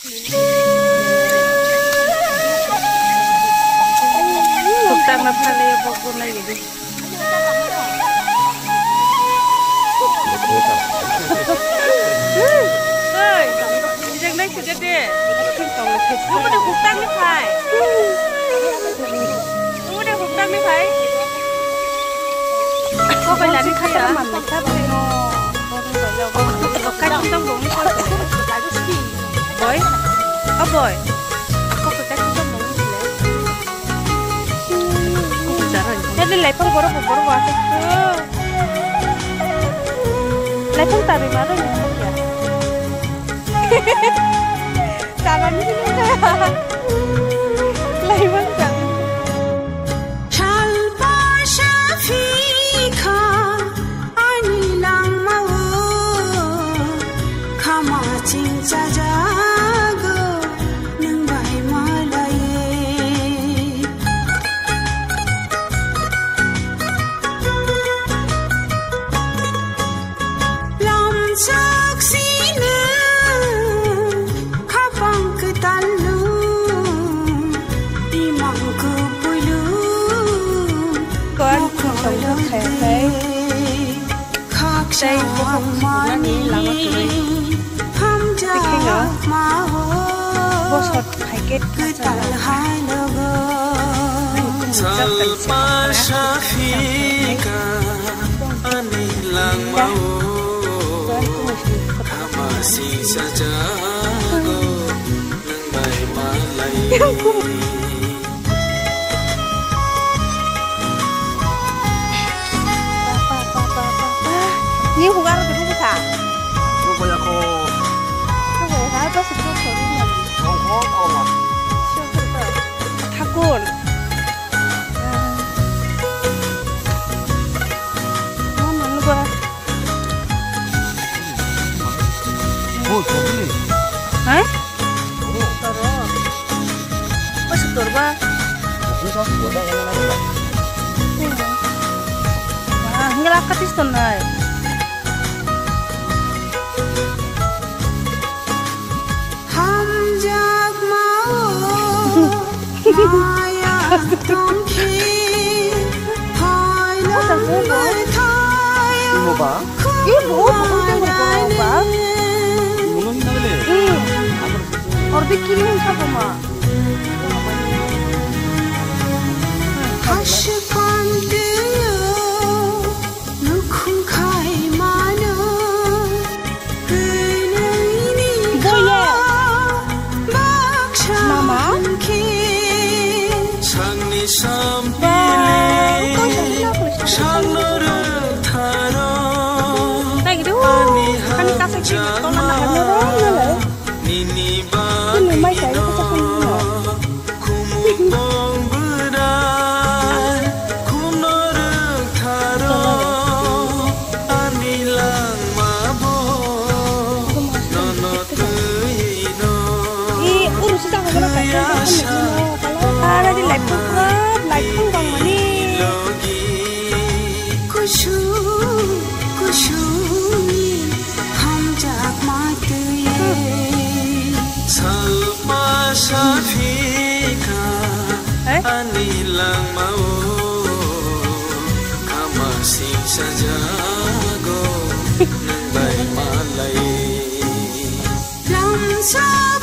Tukang na pala yung bago na yun. Hey, isang na siya dede. Ano na hukang ni Pai? Ano na hukang ni Pai? Có phải là đi khai á? Mà mình sắp đi nó cách trung tâm đúng không? Boy, oh boy, có phải cách trung tâm đúng không? Jadi lepang boro-boro wasit tuh. Lepang tarik mana nih ya? Jangan ini saya. Lepang jangan. Đây có một nó ní là nó cười thích khi nữa vô sọt phải kết cả Ini bukan ada dulu kita. Coba ya ko. Coba ya, apa sih itu soalnya? Ngomong apa? Coba. Takut. Mana lu gua? Oh, sorry. Hah? Sorry. Apa sih torba? Bisa, gua yang mana? Ah, ngelakat itu nih. Ibu ba? Ibu, bukan ba? Mulun na le. Order kirim siapa ma? Anilang mau kamasing saja go nang bay malay lam sak